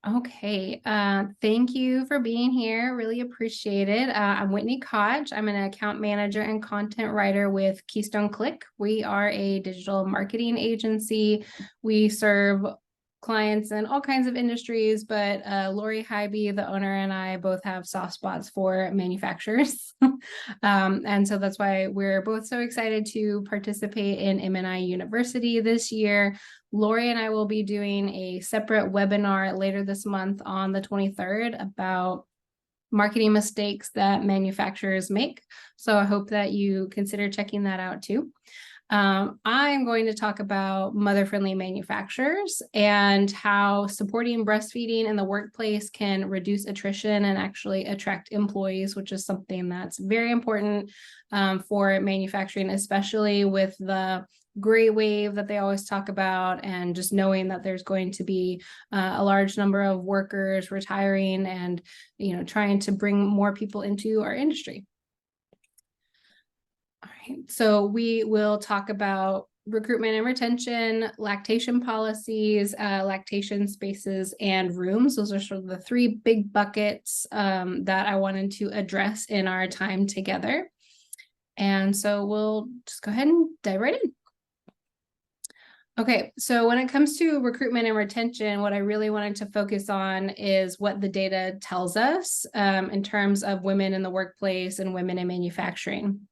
Okay, thank you for being here. Really appreciate it. I'm Whitney Koch. I'm an account manager and content writer with Keystone Click. We are a digital marketing agency. We serve clients in all kinds of industries, but Lori Hybe, the owner, and I both have soft spots for manufacturers. And so that's why we're both so excited to participate in MNI University this year. Lori and I will be doing a separate webinar later this month on the 23rd about marketing mistakes that manufacturers make. So I hope that you consider checking that out too. I'm going to talk about mother-friendly manufacturers and how supporting breastfeeding in the workplace can reduce attrition and actually attract employees, which is something that's very important for manufacturing, especially with the great wave that they always talk about, and just knowing that there's going to be a large number of workers retiring and trying to bring more people into our industry. All right, so we will talk about recruitment and retention, lactation policies, lactation spaces, and rooms. Those are sort of the three big buckets that I wanted to address in our time together. And so we'll just go ahead and dive right in. Okay, so when it comes to recruitment and retention, what I really wanted to focus on is what the data tells us in terms of women in the workplace and women in manufacturing.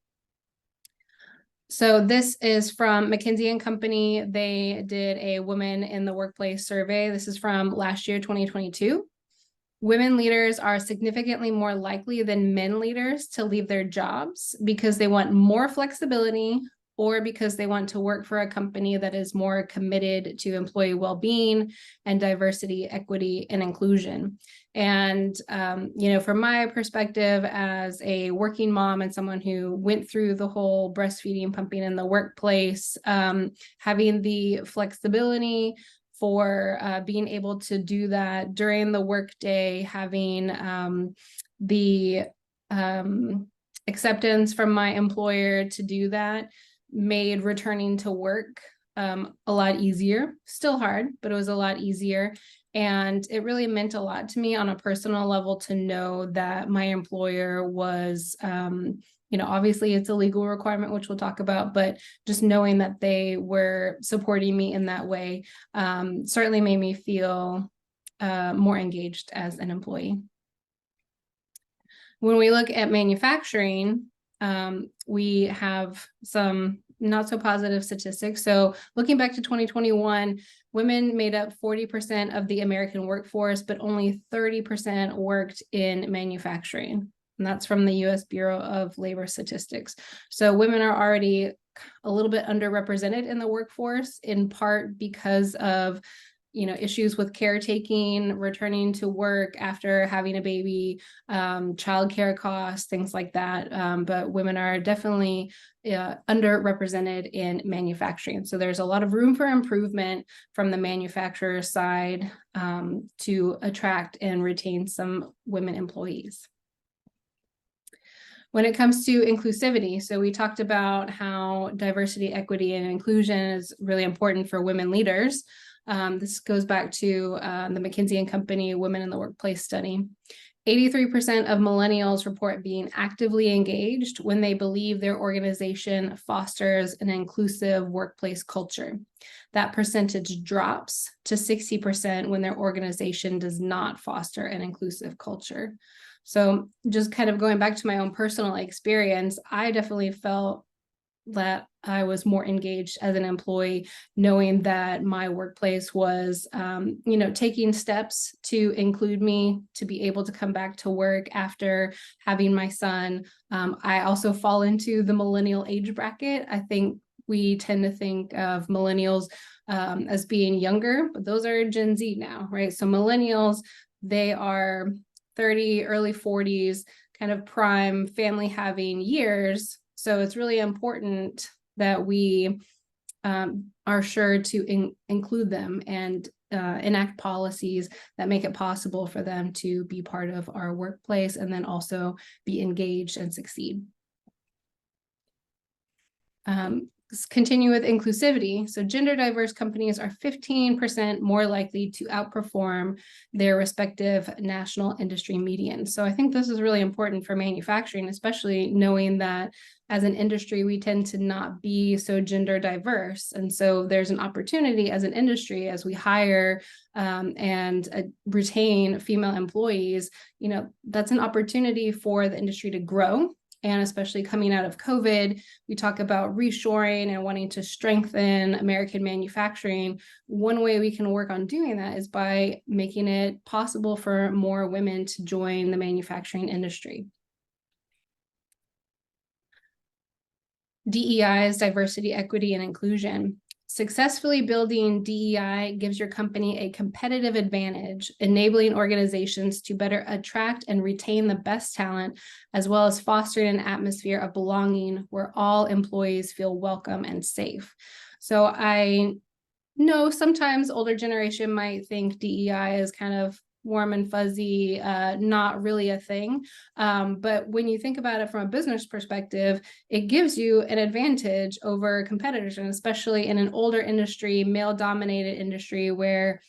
So this is from McKinsey & Company. They did a women in the workplace survey. This is from last year, 2022. Women leaders are significantly more likely than men leaders to leave their jobs because they want more flexibility or because they want to work for a company that is more committed to employee well-being and diversity, equity, and inclusion. And, from my perspective as a working mom and someone who went through the whole breastfeeding, pumping in the workplace, having the flexibility for being able to do that during the workday, having the acceptance from my employer to do that made returning to work a lot easier. Still hard, but it was a lot easier. And it really meant a lot to me on a personal level to know that my employer was, obviously it's a legal requirement, which we'll talk about, but just knowing that they were supporting me in that way certainly made me feel more engaged as an employee. When we look at manufacturing, we have some not so positive statistics. So looking back to 2021, women made up 40% of the American workforce, but only 30% worked in manufacturing. And that's from the US Bureau of Labor Statistics. So women are already a little bit underrepresented in the workforce, in part because of issues with caretaking, returning to work after having a baby, childcare costs, things like that. But women are definitely underrepresented in manufacturing. So there's a lot of room for improvement from the manufacturer side to attract and retain some women employees. When it comes to inclusivity, so we talked about how diversity, equity, and inclusion is really important for women leaders. This goes back to the McKinsey & Company Women in the Workplace study. 83% of millennials report being actively engaged when they believe their organization fosters an inclusive workplace culture. That percentage drops to 60% when their organization does not foster an inclusive culture. So just kind of going back to my own personal experience, I definitely felt that I was more engaged as an employee, knowing that my workplace was, taking steps to include me, to be able to come back to work after having my son. I also fall into the millennial age bracket. I think we tend to think of millennials as being younger, but those are Gen Z now, right? So millennials, they are 30, early 40s, kind of prime family having years. So it's really important that we are sure to include them and enact policies that make it possible for them to be part of our workplace and then also be engaged and succeed. continue with inclusivity. So gender diverse companies are 15% more likely to outperform their respective national industry median. So I think this is really important for manufacturing, especially knowing that as an industry, we tend to not be so gender diverse. And so there's an opportunity as an industry, as we hire and retain female employees, that's an opportunity for the industry to grow. And especially coming out of COVID, we talk about reshoring and wanting to strengthen American manufacturing. One way we can work on doing that is by making it possible for more women to join the manufacturing industry. DEI is diversity, equity, and inclusion. Successfully building DEI gives your company a competitive advantage, enabling organizations to better attract and retain the best talent, as well as fostering an atmosphere of belonging where all employees feel welcome and safe. So I know sometimes older generation might think DEI is kind of warm and fuzzy, not really a thing. But when you think about it from a business perspective, it gives you an advantage over competitors, and especially in an older industry, male-dominated industry where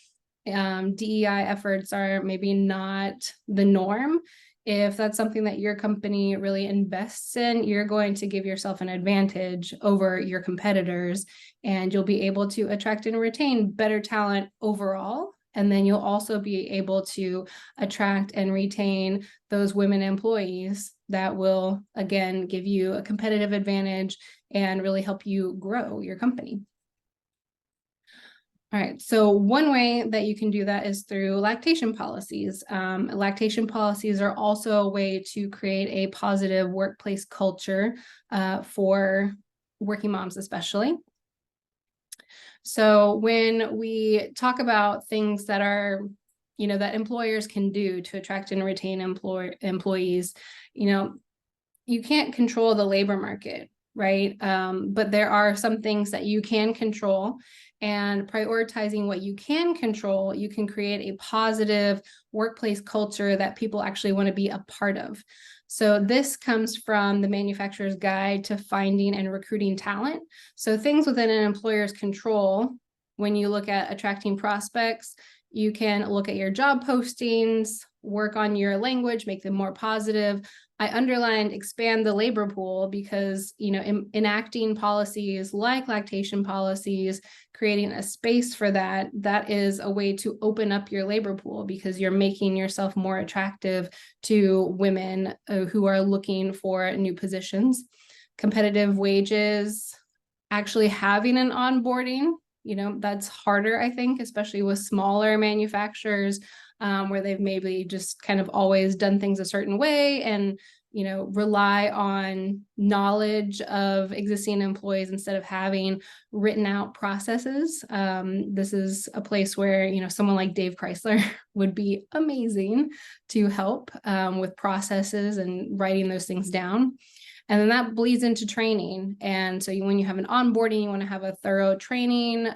DEI efforts are maybe not the norm. If that's something that your company really invests in, you're going to give yourself an advantage over your competitors, and you'll be able to attract and retain better talent overall. And then you'll also be able to attract and retain those women employees that will, again, give you a competitive advantage and really help you grow your company. All right, so one way that you can do that is through lactation policies. Lactation policies are also a way to create a positive workplace culture for working moms especially. So when we talk about things that are, that employers can do to attract and retain employees, you can't control the labor market, right? But there are some things that you can control, and prioritizing what you can control, you can create a positive workplace culture that people actually want to be a part of. So this comes from the Manufacturer's Guide to Finding and Recruiting Talent. So things within an employer's control, when you look at attracting prospects, you can look at your job postings, work on your language, make them more positive. I underlined expand the labor pool because, enacting policies like lactation policies, creating a space for that is a way to open up your labor pool because you're making yourself more attractive to women who are looking for new positions. Competitive wages, actually having an onboarding, that's harder, I think, especially with smaller manufacturers where they've maybe just kind of always done things a certain way and, rely on knowledge of existing employees instead of having written out processes. This is a place where, someone like Dave Chrysler would be amazing to help with processes and writing those things down. And then that bleeds into training. And so when you have an onboarding, you want to have a thorough training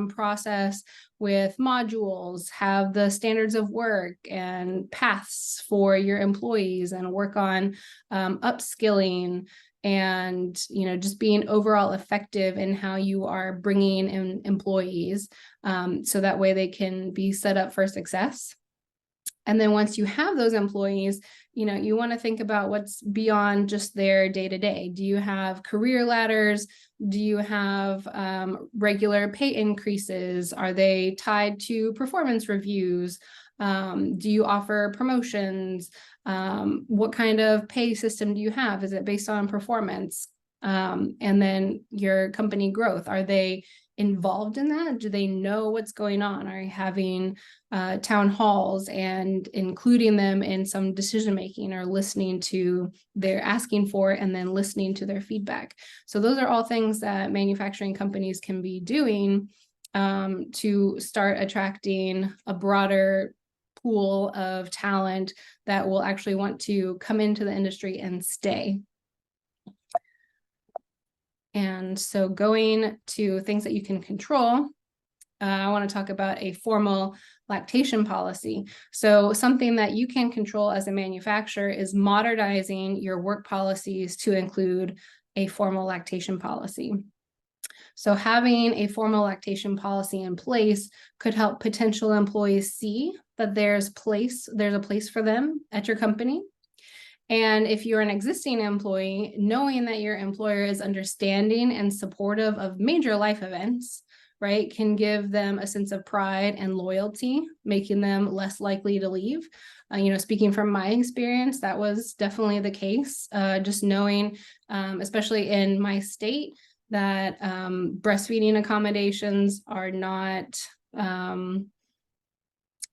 process with modules, have the standards of work and paths for your employees, and work on upskilling and, just being overall effective in how you are bringing in employees so that way they can be set up for success. And then once you have those employees, you want to think about what's beyond just their day-to-day. Do you have career ladders? Do you have regular pay increases? Are they tied to performance reviews? Do you offer promotions? What kind of pay system do you have? Is it based on performance? And then your company growth, are they involved in that? Do they know what's going on? Are you having town halls and including them in some decision making, or listening to their asking for and then listening to their feedback? So those are all things that manufacturing companies can be doing to start attracting a broader pool of talent that will actually want to come into the industry and stay. And so going to things that you can control, I want to talk about a formal lactation policy. So something that you can control as a manufacturer is modernizing your work policies to include a formal lactation policy. So having a formal lactation policy in place could help potential employees see that there's a place for them at your company. And if you're an existing employee, knowing that your employer is understanding and supportive of major life events, right, can give them a sense of pride and loyalty, making them less likely to leave. Speaking from my experience, that was definitely the case. Just knowing, especially in my state, that breastfeeding accommodations are not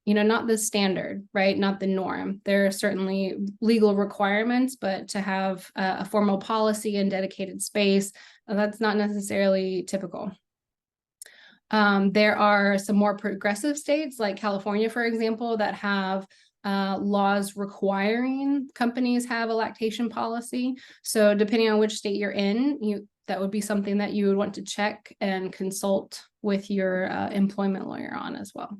not the standard, right? Not the norm. There are certainly legal requirements, but to have a formal policy and dedicated space, that's not necessarily typical. There are some more progressive states like California, for example, that have laws requiring companies have a lactation policy. So depending on which state you're in, that would be something that you would want to check and consult with your employment lawyer on as well.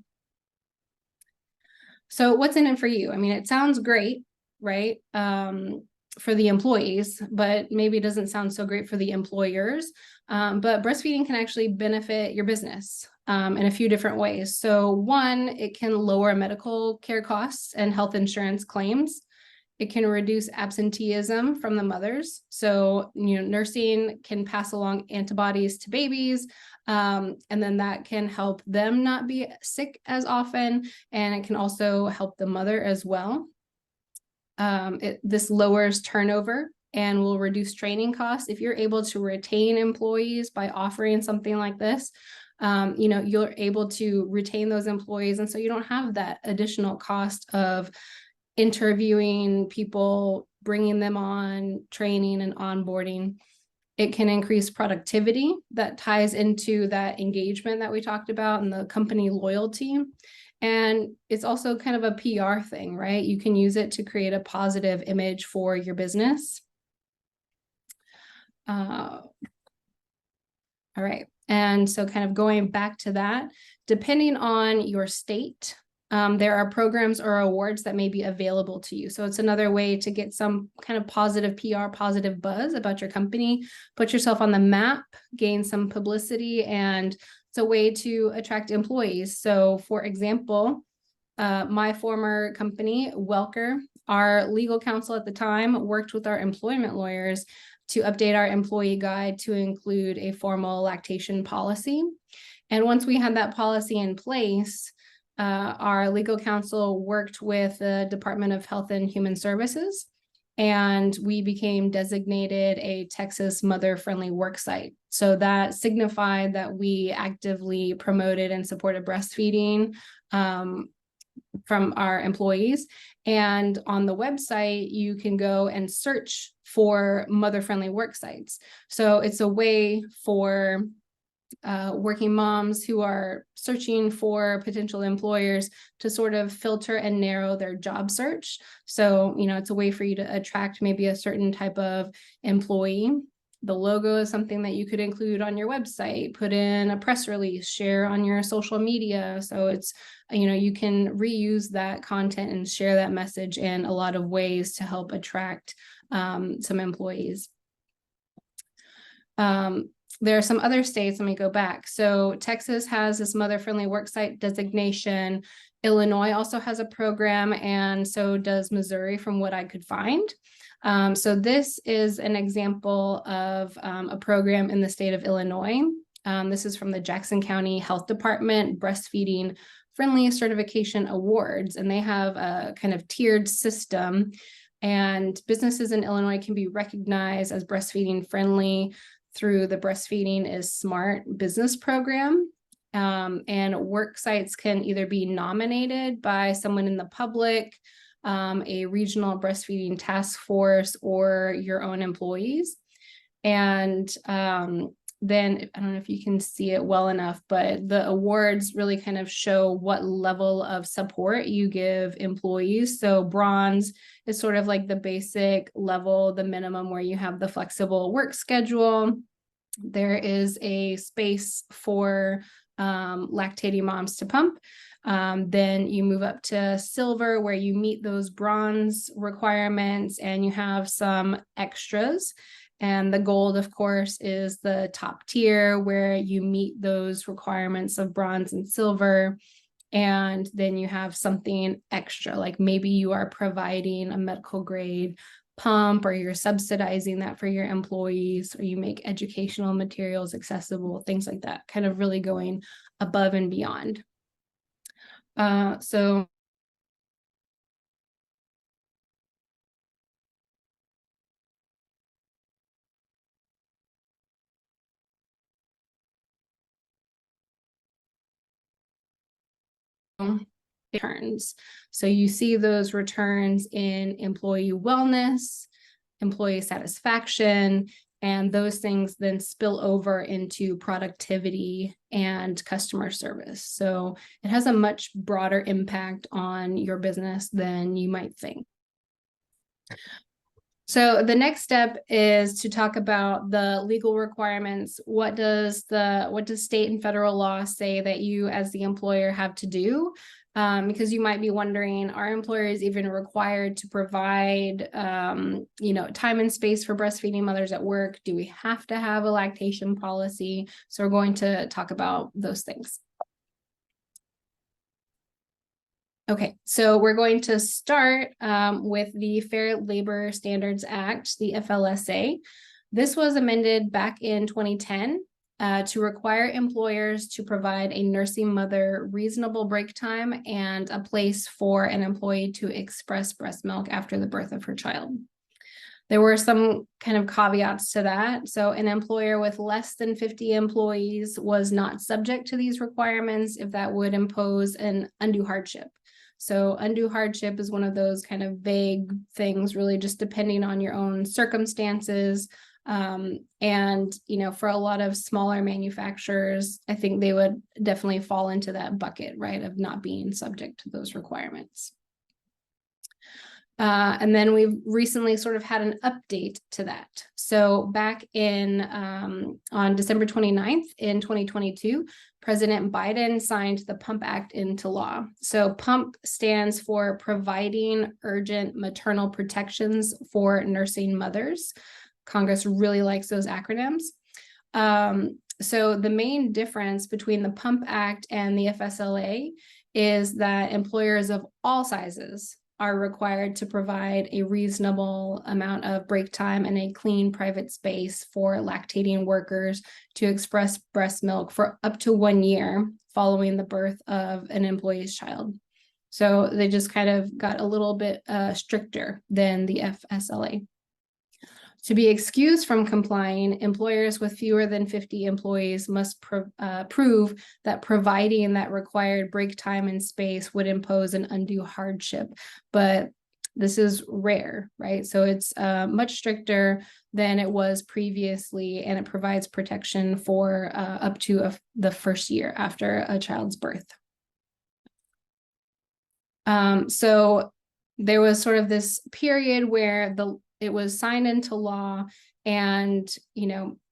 So what's in it for you? I mean, it sounds great, right? For the employees, but maybe it doesn't sound so great for the employers. But breastfeeding can actually benefit your business in a few different ways. So one, it can lower medical care costs and health insurance claims. It can reduce absenteeism from the mothers. So, nursing can pass along antibodies to babies, and then that can help them not be sick as often. And it can also help the mother as well. This lowers turnover and will reduce training costs. If you're able to retain employees by offering something like this, you're able to retain those employees. And so you don't have that additional cost of interviewing people, bringing them on, training and onboarding. It can increase productivity that ties into that engagement that we talked about and the company loyalty. And it's also kind of a PR thing, right? You can use it to create a positive image for your business. All right. And so kind of going back to that, depending on your state, there are programs or awards that may be available to you. So it's another way to get some kind of positive PR, positive buzz about your company, put yourself on the map, gain some publicity, and it's a way to attract employees. So for example, my former company, Welker, our legal counsel at the time worked with our employment lawyers to update our employee guide to include a formal lactation policy. And once we had that policy in place, our legal counsel worked with the Department of Health and Human Services, and we became designated a Texas mother-friendly work site. So that signified that we actively promoted and supported breastfeeding from our employees. And on the website, you can go and search for mother-friendly work sites. So it's a way for working moms who are searching for potential employers to sort of filter and narrow their job search. So, it's a way for you to attract maybe a certain type of employee. The logo is something that you could include on your website, put in a press release, share on your social media. So it's, you can reuse that content and share that message in a lot of ways to help attract some employees. There are some other states, let me go back. So Texas has this mother-friendly worksite designation. Illinois also has a program, and so does Missouri from what I could find. So this is an example of a program in the state of Illinois. This is from the Jackson County Health Department Breastfeeding Friendly Certification Awards, and they have a kind of tiered system, and businesses in Illinois can be recognized as breastfeeding friendly through the Breastfeeding is Smart business program. And work sites can either be nominated by someone in the public, a regional breastfeeding task force, or your own employees. And then, I don't know if you can see it well enough, but the awards really kind of show what level of support you give employees. So bronze is sort of like the basic level, the minimum, where you have the flexible work schedule. There is a space for lactating moms to pump. Then you move up to silver, where you meet those bronze requirements, and you have some extras. And the gold, of course, is the top tier where you meet those requirements of bronze and silver. And then you have something extra, like maybe you are providing a medical grade pump, or you're subsidizing that for your employees, or you make educational materials accessible, things like that, kind of really going above and beyond. So returns. So you see those returns in employee wellness, employee satisfaction, and those things then spill over into productivity and customer service. So it has a much broader impact on your business than you might think. So the next step is to talk about the legal requirements. What does state and federal law say that you as the employer have to do? Because you might be wondering, are employers even required to provide, time and space for breastfeeding mothers at work? Do we have to have a lactation policy? So we're going to talk about those things. Okay, so we're going to start with the Fair Labor Standards Act, the FLSA. This was amended back in 2010 to require employers to provide a nursing mother reasonable break time and a place for an employee to express breast milk after the birth of her child. There were some kind of caveats to that. So an employer with less than 50 employees was not subject to these requirements if that would impose an undue hardship. So undue hardship is one of those kind of vague things, really just depending on your own circumstances. And, for a lot of smaller manufacturers, I think they would definitely fall into that bucket, right, of not being subject to those requirements. And then we've recently sort of had an update to that. So back in on December 29th in 2022, President Biden signed the PUMP Act into law. So PUMP stands for Providing Urgent Maternal Protections for Nursing Mothers. Congress really likes those acronyms. So the main difference between the PUMP Act and the FSLA is that employers of all sizes are required to provide a reasonable amount of break time and a clean private space for lactating workers to express breast milk for up to 1 year following the birth of an employee's child. So they just kind of got a little bit stricter than the FSLA. To be excused from complying, employers with fewer than 50 employees must prove that providing that required break time and space would impose an undue hardship. But this is rare, right? So it's much stricter than it was previously, and it provides protection for up to the first year after a child's birth. So there was sort of this period where it was signed into law, and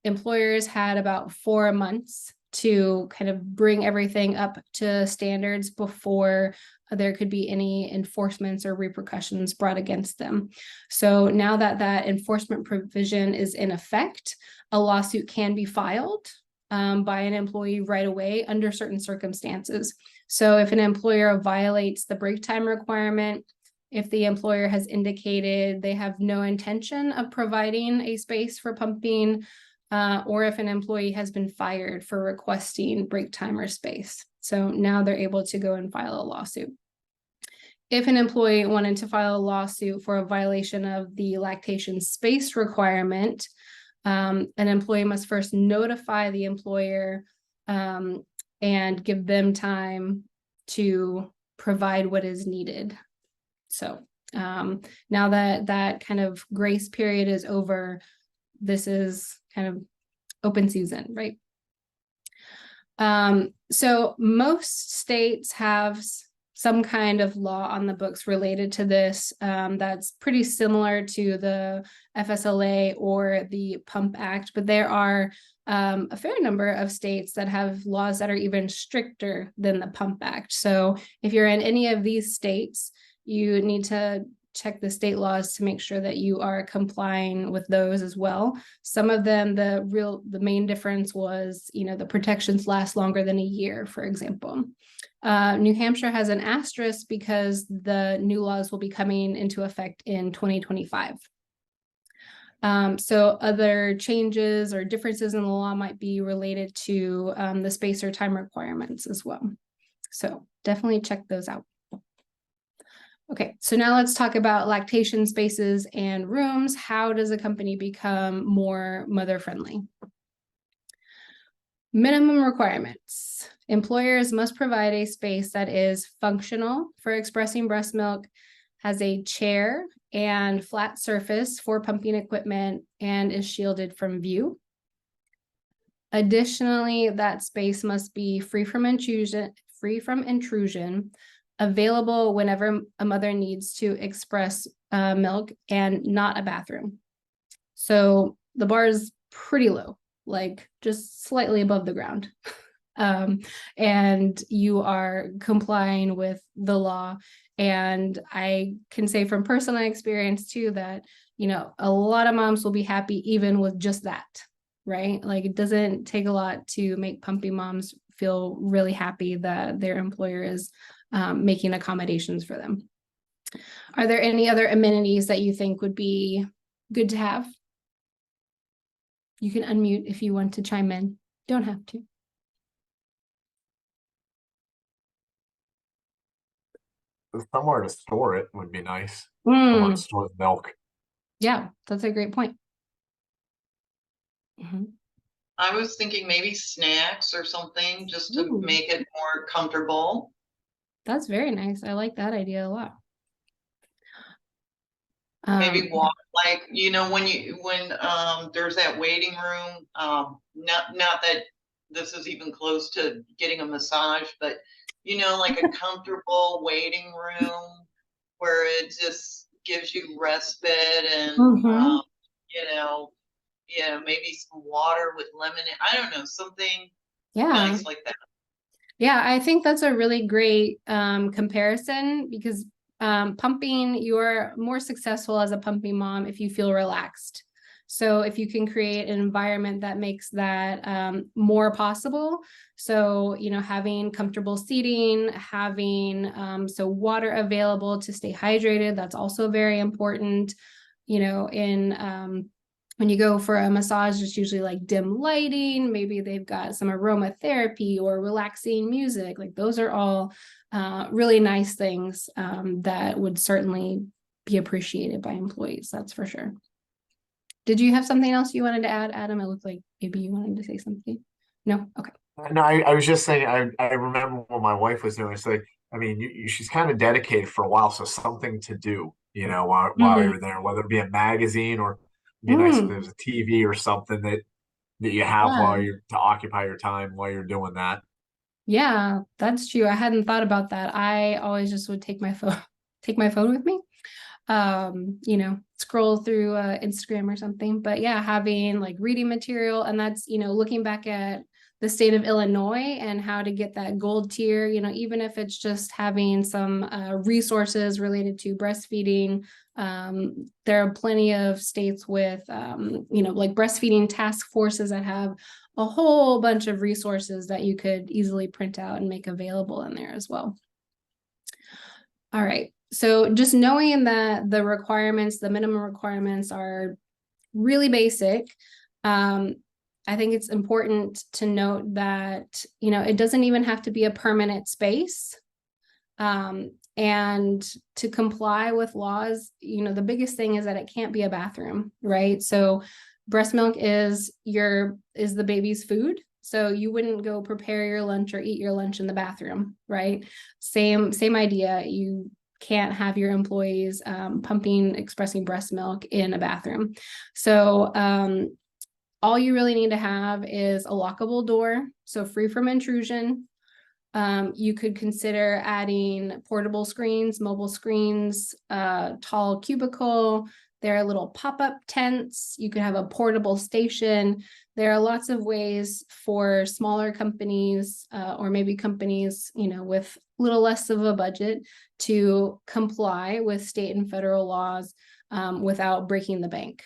employers had about 4 months to kind of bring everything up to standards before there could be any enforcements or repercussions brought against them. So now that enforcement provision is in effect, a lawsuit can be filed by an employee right away under certain circumstances. So if an employer violates the break time requirement, if the employer has indicated they have no intention of providing a space for pumping, or if an employee has been fired for requesting break time or space. So now they're able to go and file a lawsuit. If an employee wanted to file a lawsuit for a violation of the lactation space requirement, an employee must first notify the employer and give them time to provide what is needed. So now that kind of grace period is over, this is kind of open season, right? So most states have some kind of law on the books related to this that's pretty similar to the FSLA or the PUMP Act, but there are a fair number of states that have laws that are even stricter than the PUMP Act. So if you're in any of these states, you need to check the state laws to make sure that you are complying with those as well. Some of them, the main difference was, the protections last longer than a year, for example. New Hampshire has an asterisk because the new laws will be coming into effect in 2025. So other changes or differences in the law might be related to the space or time requirements as well. So definitely check those out. Okay, so now let's talk about lactation spaces and rooms. How does a company become more mother-friendly? Minimum requirements. Employers must provide a space that is functional for expressing breast milk, has a chair and flat surface for pumping equipment, and is shielded from view. Additionally, that space must be free from intrusion, available whenever a mother needs to express milk, and not a bathroom. So the bar is pretty low, like just slightly above the ground. And you are complying with the law. And I can say from personal experience too, that, a lot of moms will be happy even with just that, right? Like it doesn't take a lot to make pumping moms feel really happy that their employer is making accommodations for them. Are there any other amenities that you think would be good to have? You can unmute if you want to chime in. Don't have to. Somewhere to store it would be nice. Somewhere to store the milk. Yeah, that's a great point. I was thinking maybe snacks or something just to make it more comfortable. That's very nice. I like that idea a lot. Maybe walk, like, when there's that waiting room, not that this is even close to getting a massage, but like a comfortable waiting room where it just gives you respite and maybe some water with lemon. I don't know, something nice like that. Yeah, I think that's a really great comparison, because pumping, you're more successful as a pumping mom if you feel relaxed. So if you can create an environment that makes that more possible. So, having comfortable seating, having water available to stay hydrated, that's also very important. When you go for a massage, it's usually like dim lighting. Maybe they've got some aromatherapy or relaxing music. Like those are all really nice things that would certainly be appreciated by employees. That's for sure. Did you have something else you wanted to add, Adam? It looked like maybe you wanted to say something. No? Okay. No, I was just saying, I remember when my wife was doing it, it's like, she's kind of dedicated for a while, so something to do, while you're there, whether it be a magazine or it'd be nice if there's a TV or something that you have while you're to occupy your time while you're doing that. Yeah, that's true. I hadn't thought about that. I always just would take my phone with me. Scroll through Instagram or something. But yeah, having like reading material, and that's, looking back at the state of Illinois and how to get that gold tier, even if it's just having some resources related to breastfeeding. There are plenty of states with, like breastfeeding task forces that have a whole bunch of resources that you could easily print out and make available in there as well. All right. So just knowing that the minimum requirements are really basic, I think it's important to note that, it doesn't even have to be a permanent space. And to comply with laws, the biggest thing is that it can't be a bathroom, right? So breast milk is the baby's food. So you wouldn't go prepare your lunch or eat your lunch in the bathroom, right? Same idea. You can't have your employees expressing breast milk in a bathroom. So all you really need to have is a lockable door, so free from intrusion. You could consider adding portable screens, mobile screens, tall cubicle. There are little pop-up tents. You could have a portable station. There are lots of ways for smaller companies or maybe companies, with little less of a budget to comply with state and federal laws without breaking the bank.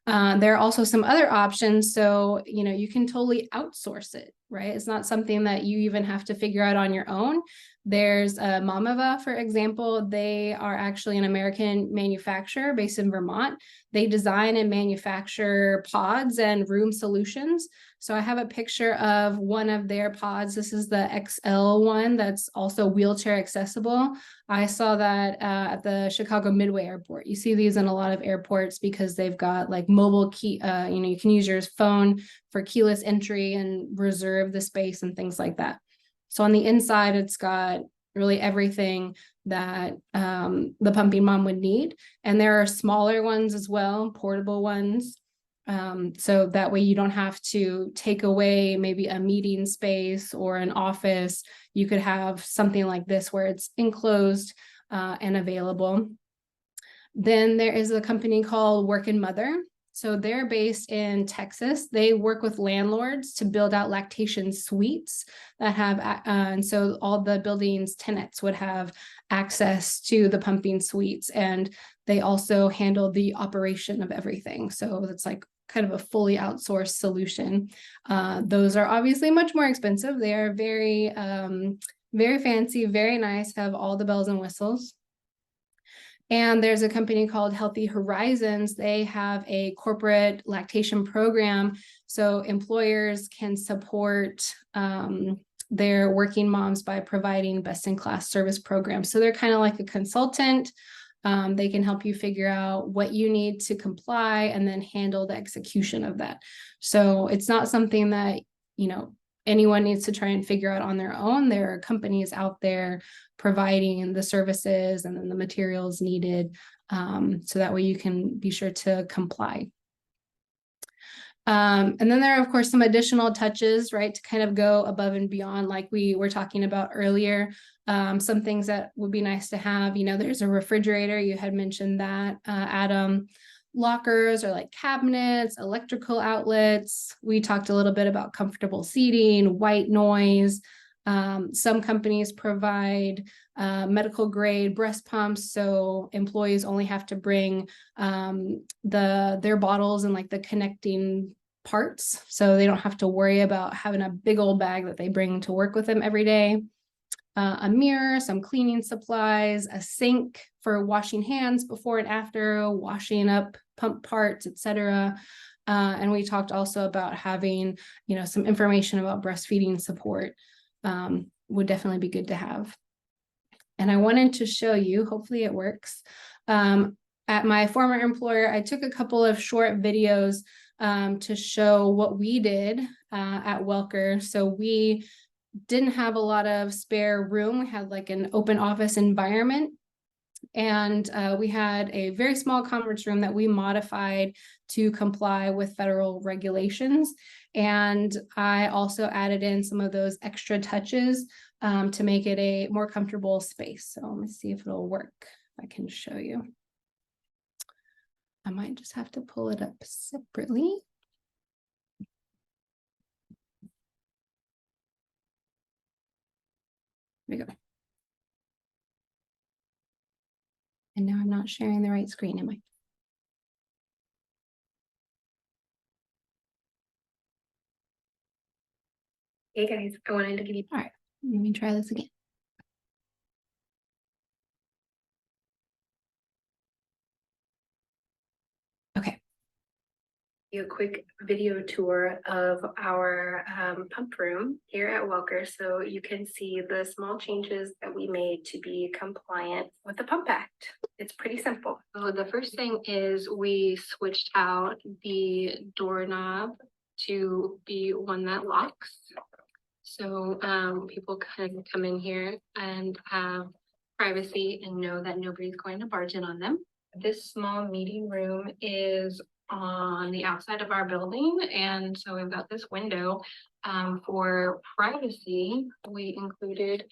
There are also some other options. So, you can totally outsource it, right? It's not something that you even have to figure out on your own. There's Mamava, for example. They are actually an American manufacturer based in Vermont. They design and manufacture pods and room solutions. So I have a picture of one of their pods. This is the XL one that's also wheelchair accessible. I saw that at the Chicago Midway Airport. You see these in a lot of airports because they've got like mobile key, you can use your phone for keyless entry and reserve the space and things like that. So on the inside, it's got really everything that the pumping mom would need. And there are smaller ones as well, portable ones. So that way you don't have to take away maybe a meeting space or an office. You could have something like this where it's enclosed and available. Then there is a company called Work and Mother. So they're based in Texas. They work with landlords to build out lactation suites that have, and so all the building's tenants would have access to the pumping suites, and they also handle the operation of everything. So it's like kind of a fully outsourced solution. Those are obviously much more expensive. They are very, very fancy, very nice, have all the bells and whistles. And there's a company called Healthy Horizons. They have a corporate lactation program. So employers can support their working moms by providing best-in-class service programs. So they're kind of like a consultant. They can help you figure out what you need to comply and then handle the execution of that. So it's not something that, anyone needs to try and figure out on their own. There are companies out there providing the services and then the materials needed, so that way you can be sure to comply. And then there are, of course, some additional touches, right, to kind of go above and beyond, like we were talking about earlier. Some things that would be nice to have, there's a refrigerator. You had mentioned that, Adam. Lockers or like cabinets, electrical outlets. We talked a little bit about comfortable seating, white noise. Some companies provide medical grade breast pumps, so employees only have to bring their bottles and like the connecting parts, so they don't have to worry about having a big old bag that they bring to work with them every day. A mirror, some cleaning supplies, a sink for washing hands before and after, washing up pump parts, etc. And we talked also about having, some information about breastfeeding support. Would definitely be good to have. And I wanted to show you, hopefully it works. At my former employer, I took a couple of short videos to show what we did at Welker. So we didn't have a lot of spare room. We had like an open office environment, and we had a very small conference room that we modified to comply with federal regulations. And I also added in some of those extra touches to make it a more comfortable space. So let me see if it'll work. I can show you. I might just have to pull it up separately. There we go. And now I'm not sharing the right screen, am I? Hey guys, I wanted to give you, all right, let me try this again. Okay. A quick video tour of our pump room here at Welker, so you can see the small changes that we made to be compliant with the Pump Act. It's pretty simple. So the first thing is we switched out the doorknob to be one that locks. So people can come in here and have privacy and know that nobody's going to barge in on them. This small meeting room is on the outside of our building, and so we've got this window. For privacy, we included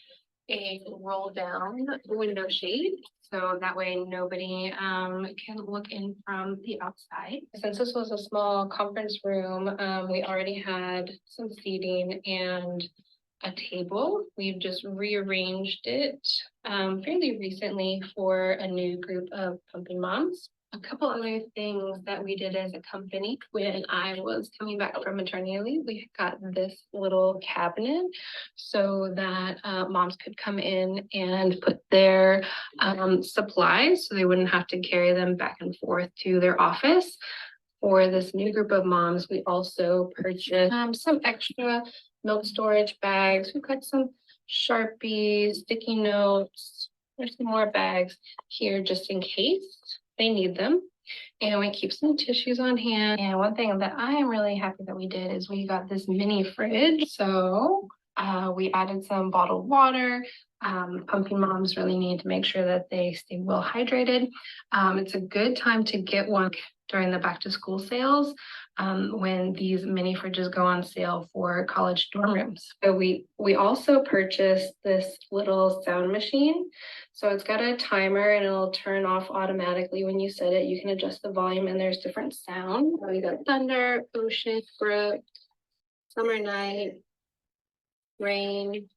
a roll down window shade, so that way nobody can look in from the outside. Since this was a small conference room, we already had some seating and a table. We've just rearranged it fairly recently for a new group of pumping moms. A couple other things that we did as a company when I was coming back from maternity leave, we got this little cabinet so that moms could come in and put their supplies so they wouldn't have to carry them back and forth to their office. For this new group of moms, we also purchased some extra milk storage bags. We've got some Sharpies, sticky notes. There's some more bags here just in case they need them. And we keep some tissues on hand. And one thing that I am really happy that we did is we got this mini fridge. So we added some bottled water. Pumping moms really need to make sure that they stay well hydrated. It's a good time to get one during the back to school sales when these mini fridges go on sale for college dorm rooms. So we also purchased this little sound machine. So it's got a timer and it'll turn off automatically when you set it. You can adjust the volume and there's different sound. We got thunder, ocean, brook, summer night, rain,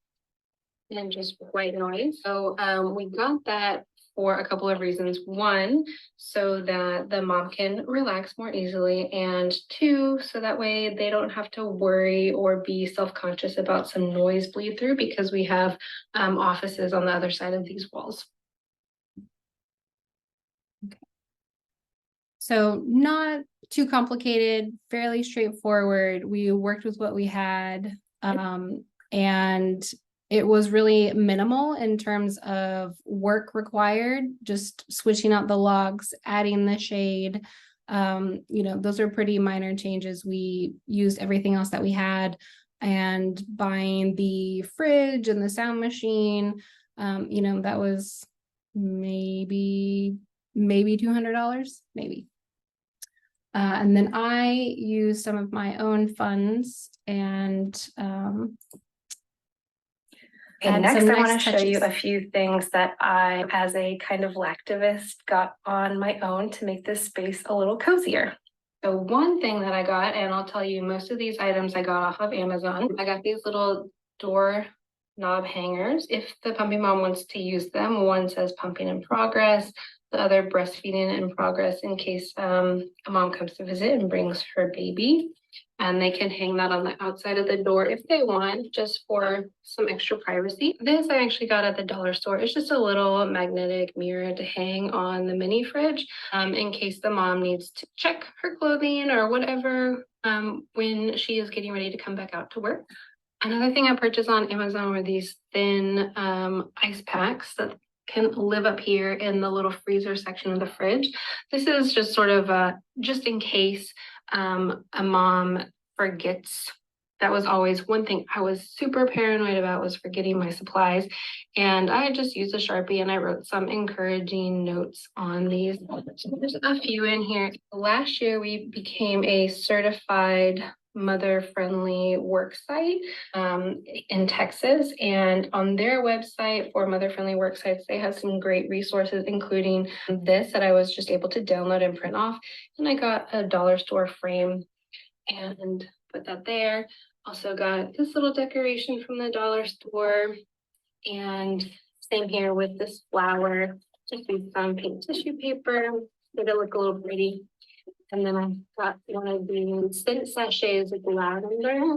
and just white noise. So we got that for a couple of reasons. One, so that the mom can relax more easily, and two, so that way they don't have to worry or be self-conscious about some noise bleed through because we have offices on the other side of these walls. Okay. So not too complicated, fairly straightforward. We worked with what we had, and it was really minimal in terms of work required, just switching out the logs, adding the shade. Those are pretty minor changes. We used everything else that we had, and buying the fridge and the sound machine, that was maybe $200, maybe. And then I used some of my own funds and next, I want to show you a few things that I, as a kind of lactivist, got on my own to make this space a little cozier. So one thing that I got, and I'll tell you, most of these items I got off of Amazon. I got these little door knob hangers. If the pumping mom wants to use them, one says pumping in progress, the other breastfeeding in progress, in case a mom comes to visit and brings her baby. And they can hang that on the outside of the door if they want, just for some extra privacy. This I actually got at the dollar store. It's just a little magnetic mirror to hang on the mini fridge in case the mom needs to check her clothing or whatever when she is getting ready to come back out to work. Another thing I purchased on Amazon were these thin ice packs that can live up here in the little freezer section of the fridge. This is just sort of just in case a mom forgets. That was always one thing I was super paranoid about, was forgetting my supplies. And I just used a Sharpie and I wrote some encouraging notes on these. So there's a few in here. Last year we became a certified mother-friendly work site in Texas, and on their website for mother-friendly work sites, they have some great resources, including this that I was just able to download and print off. And I got a dollar store frame and put that there. Also got this little decoration from the dollar store, and same here with this flower. Just used some pink tissue paper, made it look a little pretty. And then I got one of these scent sachets with lavender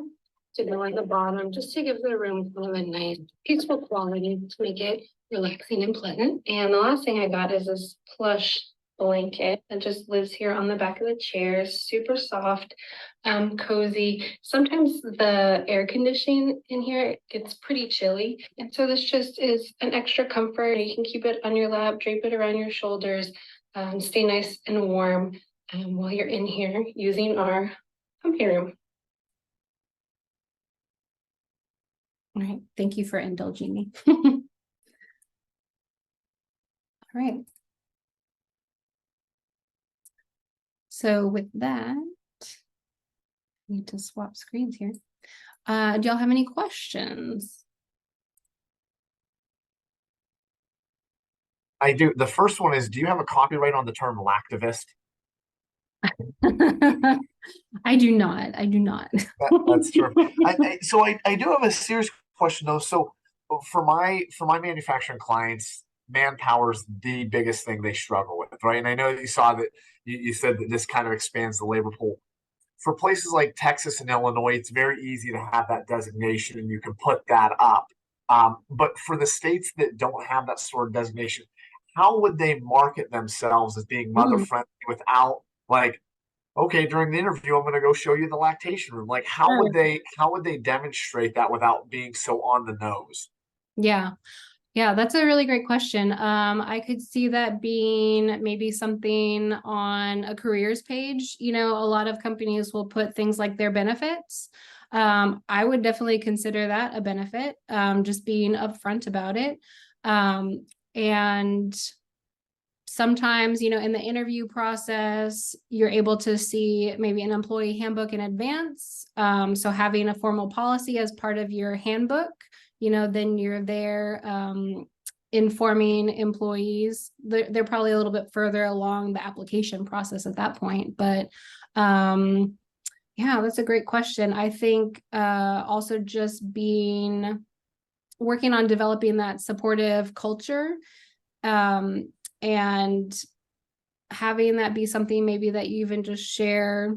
to go at the bottom, just to give the room kind of a nice, peaceful quality to make it relaxing and pleasant. And the last thing I got is this plush blanket that just lives here on the back of the chair, super soft, cozy. Sometimes the air conditioning in here gets pretty chilly, and so this just is an extra comfort. You can keep it on your lap, drape it around your shoulders, stay nice and warm while you're in here using our pumping room. All right, thank you for indulging me. All right. So with that, I need to swap screens here. Do y'all have any questions? I do. The first one is, do you have a copyright on the term lactivist? I do not. I do not. That's true. So I do have a serious question though. So for my manufacturing clients, manpower is the biggest thing they struggle with, right? And I know you saw that you said that this kind of expands the labor pool. For places like Texas and Illinois, it's very easy to have that designation and you can put that up. But for the states that don't have that sort of designation, how would they market themselves as being mother Mm, friendly without like, okay, during the interview, I'm going to go show you the lactation room. Like, sure. how would they demonstrate that without being so on the nose? Yeah. Yeah, that's a really great question. I could see that being maybe something on a careers page. You know, a lot of companies will put things like their benefits. I would definitely consider that a benefit, just being upfront about it. And sometimes, you know, in the interview process, you're able to see maybe an employee handbook in advance. So having a formal policy as part of your handbook, you know, then you're there informing employees. They're probably a little bit further along the application process at that point. But yeah, that's a great question. I think also just working on developing that supportive culture, and having that be something maybe that you even just share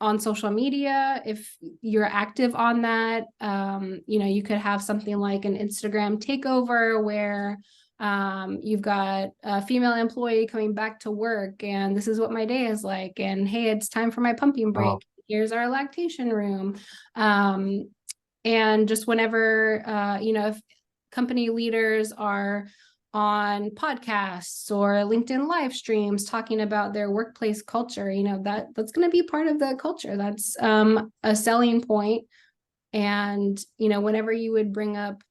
on social media if you're active on that. You know, you could have something like an Instagram takeover where you've got a female employee coming back to work and this is what my day is like, and hey, it's time for my pumping break, Oh, here's our lactation room. And just whenever you know, if company leaders are on podcasts or LinkedIn live streams talking about their workplace culture, you know, that's going to be part of the culture. That's a selling point. And, you know, whenever you would bring up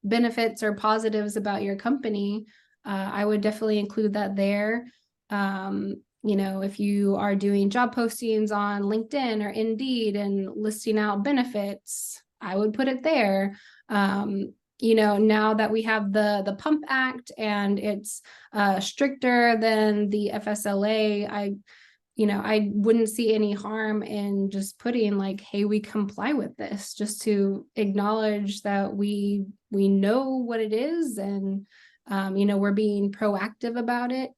benefits or positives about your company, I would definitely include that there. You know, if you are doing job postings on LinkedIn or Indeed and listing out benefits, I would put it there. You know, now that we have the Pump Act and it's stricter than the FSLA, I wouldn't see any harm in just putting like, hey, we comply with this, just to acknowledge that we know what it is, and you know, we're being proactive about it.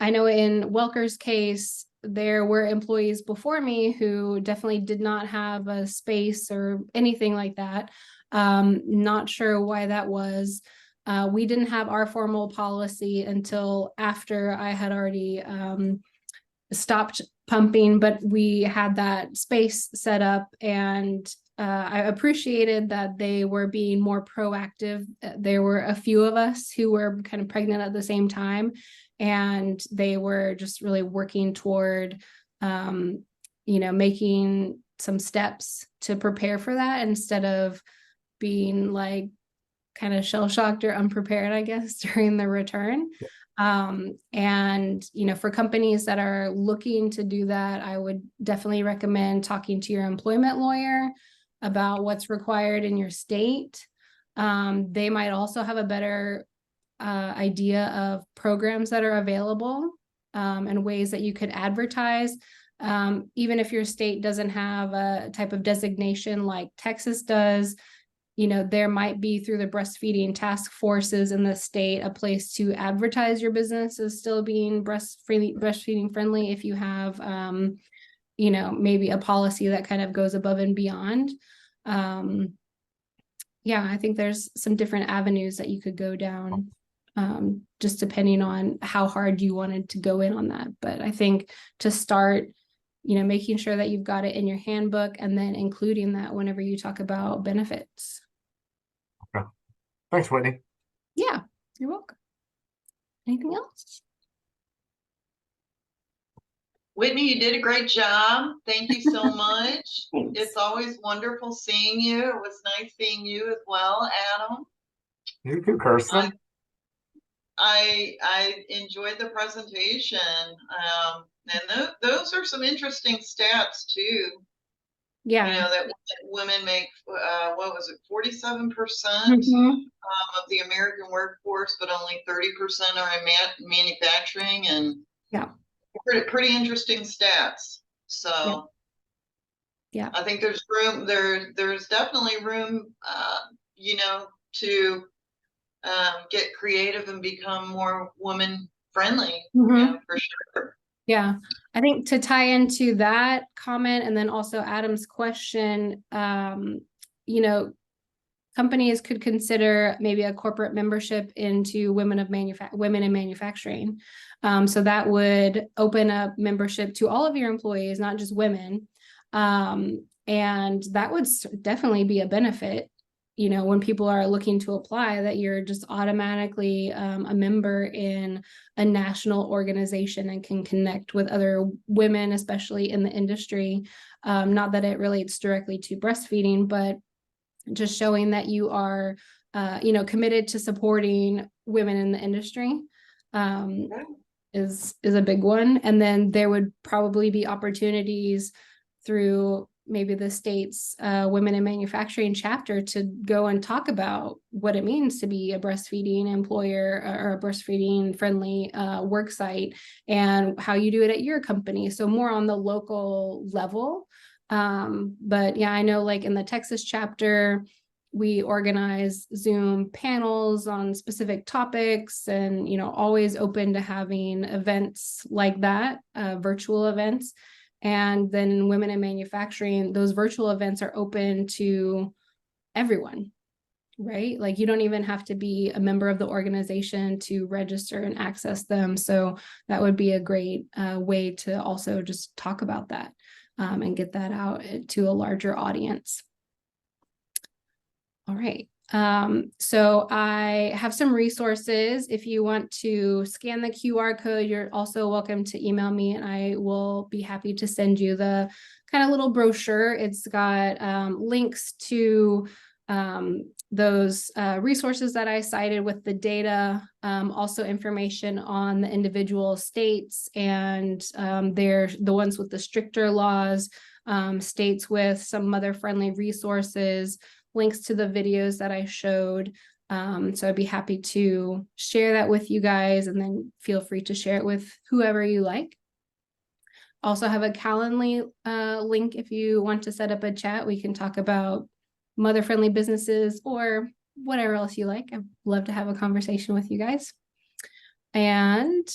I know in Welker's case, there were employees before me who definitely did not have a space or anything like that. Not sure why that was. We didn't have our formal policy until after I had already stopped pumping, but we had that space set up, and I appreciated that they were being more proactive. There were a few of us who were kind of pregnant at the same time, and they were just really working toward, you know, making some steps to prepare for that instead of being like kind of shell shocked or unprepared, I guess, during the return. And, you know, for companies that are looking to do that, I would definitely recommend talking to your employment lawyer about what's required in your state. They might also have a better idea of programs that are available, and ways that you could advertise. Even if your state doesn't have a type of designation like Texas does, you know, there might be through the breastfeeding task forces in the state a place to advertise your business as still being breastfeeding friendly if you have, you know, maybe a policy that kind of goes above and beyond. Yeah, I think there's some different avenues that you could go down, just depending on how hard you wanted to go in on that. But I think to start, you know, making sure that you've got it in your handbook and then including that whenever you talk about benefits. okay. Thanks, Whitney. Yeah, you're welcome. Anything else? Whitney, you did a great job. Thank you so much. Thanks. It's always wonderful seeing you. It was nice seeing you as well, Adam. You too, Kirsten. I enjoyed the presentation. And those are some interesting stats too. Yeah. You know, that women make, what was it, 47% of the American workforce, but only 30% are in manufacturing, and Yeah. pretty interesting stats. So, Yeah. Yeah. I think there's room there's definitely room you know, to get creative and become more woman friendly, you know, for sure. Yeah, I think to tie into that comment and then also Adam's question, you know, companies could consider maybe a corporate membership into women in manufacturing. So that would open up membership to all of your employees, not just women. And that would definitely be a benefit, you know, when people are looking to apply, that you're just automatically a member in a national organization and can connect with other women, especially in the industry. Not that it relates directly to breastfeeding, but just showing that you are, you know, committed to supporting women in the industry is a big one. And then there would probably be opportunities through maybe the state's women in manufacturing chapter to go and talk about what it means to be a breastfeeding employer or a breastfeeding friendly work site and how you do it at your company. So more on the local level. But yeah, I know like in the Texas chapter, we organize Zoom panels on specific topics and, you know, always open to having events like that, virtual events. And then in women in manufacturing, those virtual events are open to everyone, right? Like you don't even have to be a member of the organization to register and access them. So that would be a great way to also just talk about that and get that out to a larger audience. All right. So I have some resources. If you want to scan the QR code, you're also welcome to email me and I will be happy to send you the kind of little brochure. It's got links to those resources that I cited with the data, also information on the individual states and they're the ones with the stricter laws, states with some mother-friendly resources, links to the videos that I showed. So I'd be happy to share that with you guys and then feel free to share it with whoever you like. Also have a Calendly link if you want to set up a chat. We can talk about mother-friendly businesses or whatever else you like. I'd love to have a conversation with you guys. And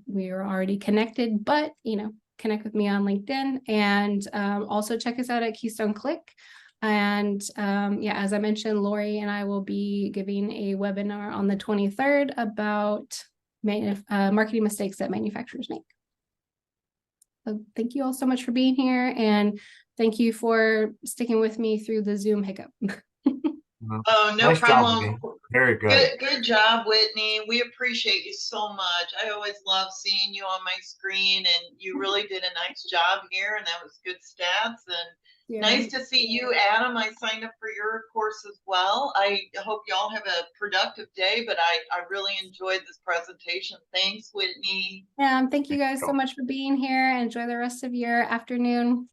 we are already connected, but you know, connect with me on LinkedIn and also check us out at Keystone Click. And yeah, as I mentioned, Lori and I will be giving a webinar on the 23rd about marketing mistakes that manufacturers make. So thank you all so much for being here. And thank you for sticking with me through the Zoom hiccup. Oh, no Nice problem. job, very good. Good job, Whitney. We appreciate you so much. I always love seeing you on my screen, and you really did a nice job here, and that was good stats. And Yeah. Nice to see you, Adam. I signed up for your course as well. I hope y'all have a productive day, but I really enjoyed this presentation. Thanks, Whitney. Thank you guys so much for being here. Enjoy the rest of your afternoon.